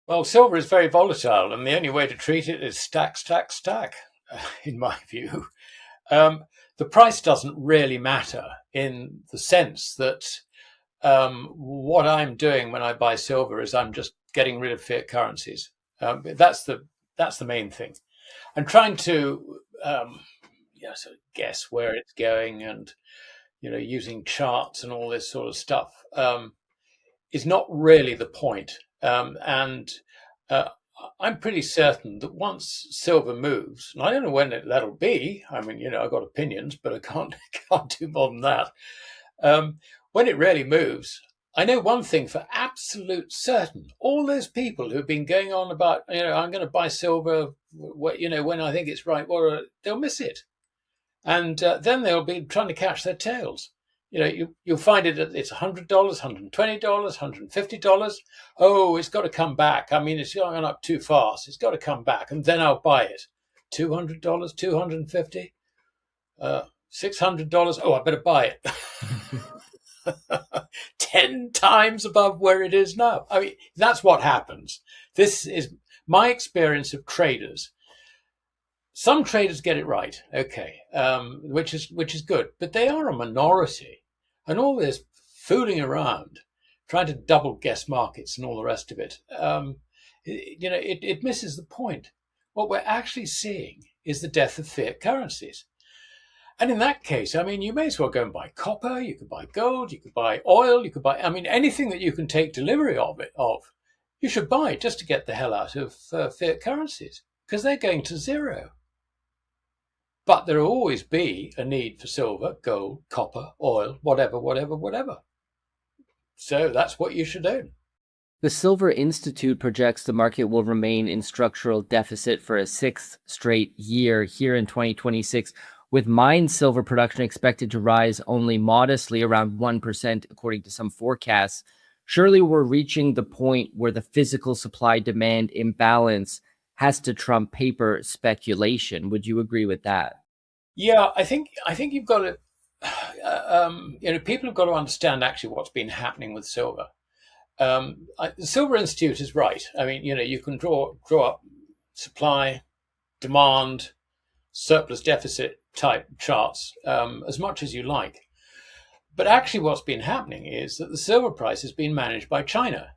Well, silver is very volatile, and the only way to treat it is stack, stack, stack, in my view. Um, the price doesn't really matter in the sense that what I'm doing when I buy silver is I'm just getting rid of fiat currencies. That's the main thing. I'm trying to sort of guess where it's going, and using charts and all this sort of stuff is not really the point. And uh, I'm pretty certain that once silver moves, and I don't know when that'll be. I mean, I've got opinions, but I can't can't do more than that. When it really moves, I know one thing for absolute certain: all those people who've been going on about, I'm going to buy silver, when I think it's right, well, they'll miss it, and then they'll be trying to catch their tails. You'll find it's $100, $120, $150. Oh, it's got to come back. I mean, it's going up too fast. It's got to come back, and then I'll buy it. $200, 250, $600. Oh, I better buy it. 10 times above where it is now. I mean, that's what happens. This is my experience of traders. Some traders get it right, okay, which is good, but they are a minority, and all this fooling around, trying to double guess markets and all the rest of it, it misses the point. What we're actually seeing is the death of fiat currencies. And in that case, I mean, you may as well go and buy copper, you could buy gold, you could buy oil, you could buy, I mean, anything that you can take delivery of, you should buy just to get the hell out of fiat currencies, because they're going to zero. But there will always be a need for silver, gold, copper, oil, whatever, whatever, whatever. So that's what you should own. The Silver Institute projects the market will remain in structural deficit for a sixth straight year here in 2026, with mined silver production expected to rise only modestly, around 1%, according to some forecasts. Surely we're reaching the point where the physical supply-demand imbalance has to trump paper speculation. Would you agree with that? Yeah, I think you've got to, people have got to understand actually what's been happening with silver. The Silver Institute is right. I mean, you can draw up supply, demand, surplus deficit type charts as much as you like. But actually what's been happening is that the silver price has been managed by China.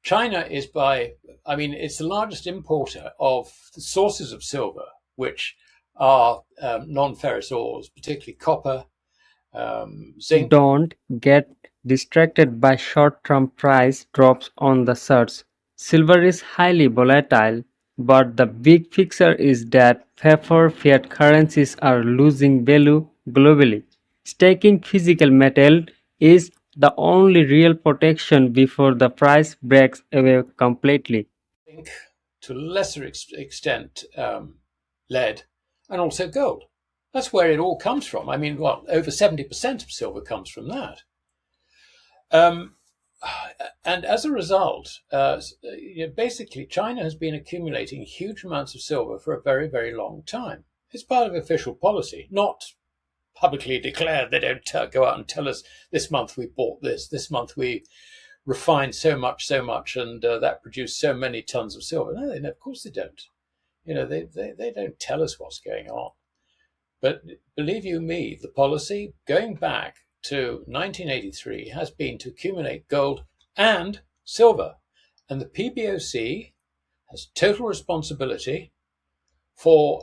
China it's the largest importer of the sources of silver, which are non-ferrous ores, particularly copper, zinc. Don't get distracted by short-term price drops on the charts. Silver is highly volatile, but the big picture is that paper fiat currencies are losing value globally. Staking physical metal is the only real protection before the price breaks away completely. Zinc, to a lesser extent, lead, and also gold. That's where it all comes from. I mean, over 70% of silver comes from that. And as a result, basically, China has been accumulating huge amounts of silver for a very, very long time. It's part of official policy, not publicly declared. They don't go out and tell us this month we bought this month we refined so much, and that produced so many tons of silver. No, of course they don't. They don't tell us what's going on. But believe you me, the policy going back to 1983 has been to accumulate gold and silver. And the PBOC has total responsibility for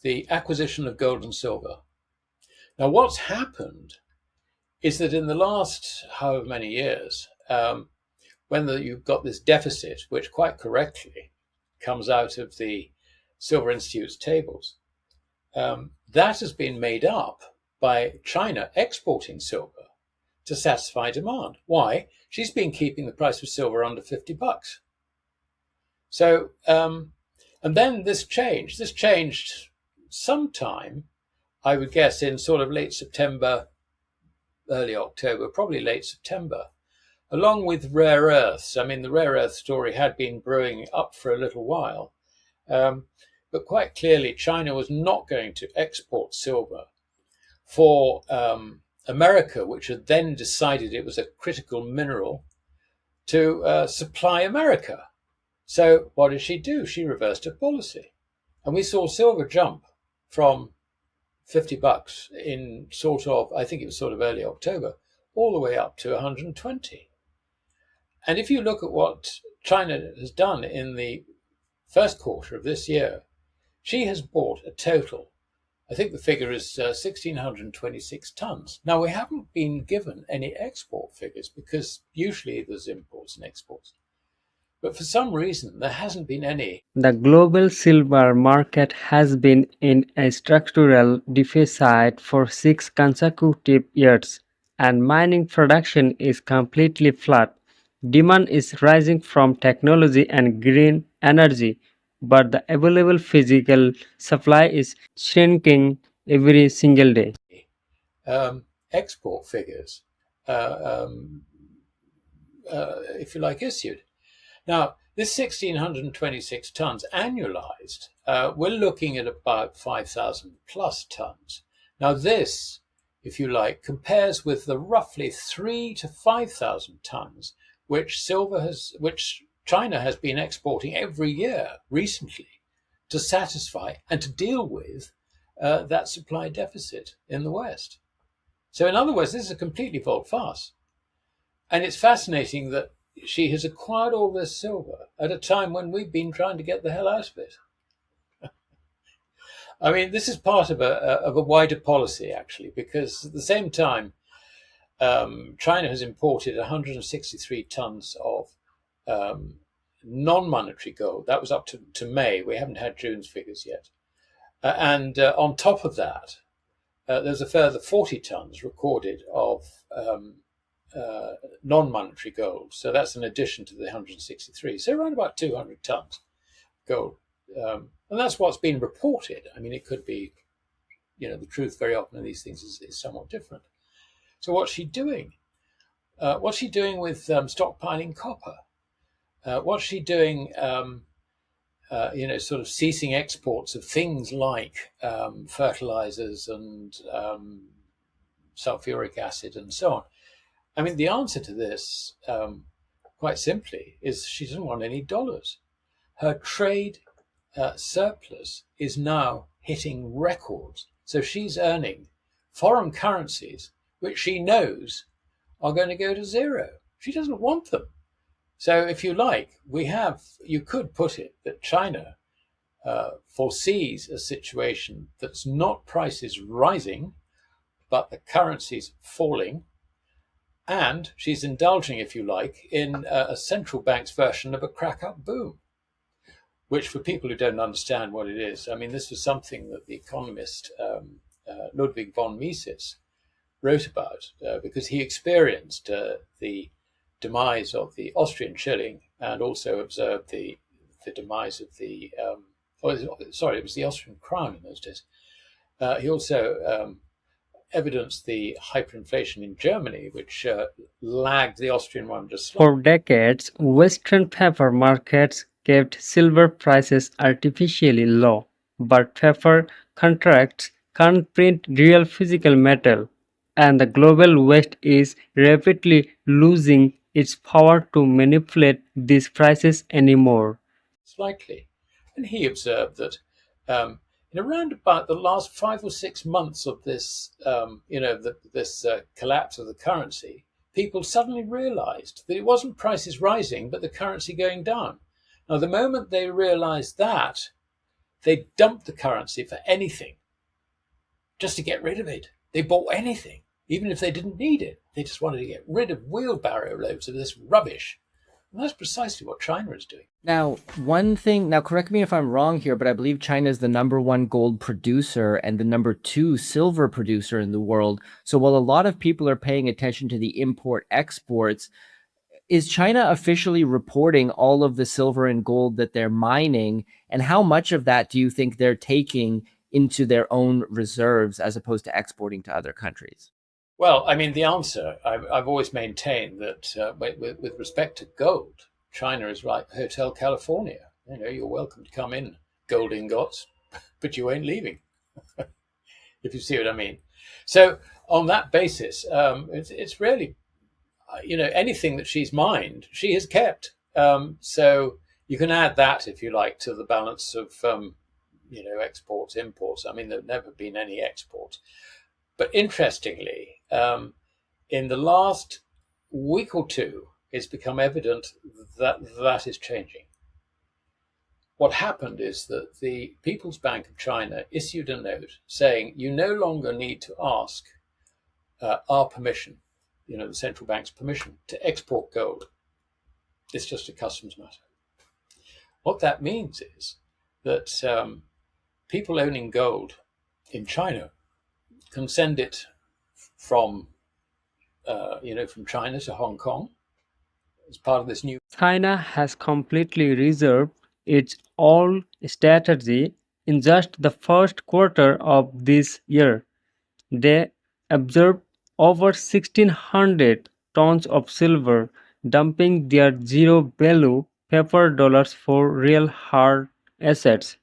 the acquisition of gold and silver. Now, what's happened is that in the last however many years, when you've got this deficit, which quite correctly comes out of the Silver Institute's tables, that has been made up by China exporting silver to satisfy demand. Why? She's been keeping the price of silver under $50. So, and then this changed. This changed sometime, I would guess, in sort of late September, early October, probably late September, along with rare earths. I mean, the rare earth story had been brewing up for a little while. But quite clearly, China was not going to export silver for America, which had then decided it was a critical mineral to supply America. So what did she do? She reversed her policy. And we saw silver jump from $50 in I think it was sort of early October, all the way up to 120. And if you look at what China has done in the first quarter of this year, she has bought a total, I think the figure is 1,626 tons. Now, we haven't been given any export figures because usually there's imports and exports. But for some reason, there hasn't been any. The global silver market has been in a structural deficit for 6 consecutive years, and mining production is completely flat. Demand is rising from technology and green energy, but the available physical supply is shrinking every single day. Export figures, if you like, issued. Now, this 1,626 tons annualized, we're looking at about 5,000 plus tons. Now, this, if you like, compares with the roughly 3 to 5,000 tons which China has been exporting every year recently to satisfy and to deal with that supply deficit in the West. So, in other words, this is a completely volte-face. And it's fascinating that she has acquired all this silver at a time when we've been trying to get the hell out of it. I mean, this is part of a wider policy, actually, because at the same time, China has imported 163 tons of non-monetary gold. That was up to May. We haven't had June's figures yet. And on top of that, there's a further 40 tons recorded of non-monetary gold. So that's an addition to the 163. So around about 200 tons gold. And that's what's been reported. I mean, it could be, the truth very often in these things is somewhat different. So what's she doing? What's she doing with stockpiling copper? What's she doing, sort of ceasing exports of things like fertilizers and sulfuric acid and so on? I mean, the answer to this, quite simply, is she doesn't want any dollars. Her trade surplus is now hitting records. So she's earning foreign currencies, which she knows are going to go to zero. She doesn't want them. So if you like, you could put it that China foresees a situation that's not prices rising, but the currencies falling. And she's indulging, if you like, in a central bank's version of a crack-up boom, which for people who don't understand what it is, I mean, this was something that the economist Ludwig von Mises wrote about because he experienced the demise of the Austrian shilling and also observed the demise of it was the Austrian crown in those days. He also evidenced the hyperinflation in Germany, which lagged the Austrian one just slightly. For decades, Western paper markets kept silver prices artificially low, but paper contracts can't print real physical metal, and the global West is rapidly losing its power to manipulate these prices anymore. Slightly. And he observed that in around about the last 5 or 6 months of this, this collapse of the currency, people suddenly realized that it wasn't prices rising, but the currency going down. Now, the moment they realized that, they dumped the currency for anything, just to get rid of it. They bought anything, even if they didn't need it. They just wanted to get rid of wheelbarrow loads of this rubbish. And that's precisely what China is doing. Now, correct me if I'm wrong here, but I believe China is the #1 gold producer and the #2 silver producer in the world. So while a lot of people are paying attention to the import-exports, is China officially reporting all of the silver and gold that they're mining? And how much of that do you think they're taking into their own reserves as opposed to exporting to other countries? Well, I mean, the answer, I've always maintained that with respect to gold, China is like Hotel California. You're welcome to come in, gold ingots, but you ain't leaving, if you see what I mean. So on that basis, it's really, anything that she's mined, she has kept. So You can add that, if you like, to the balance of exports, imports. I mean, there've never been any exports. But interestingly, in the last week or two, it's become evident that that is changing. What happened is that the People's Bank of China issued a note saying you no longer need to ask our permission, the central bank's permission to export gold. It's just a customs matter. What that means is that people owning gold in China can send it from China to Hong Kong as part of this new. China has completely reserved its oil strategy in just the first quarter of this year. They absorbed over 1,600 tons of silver, dumping their zero value paper dollars for real hard assets.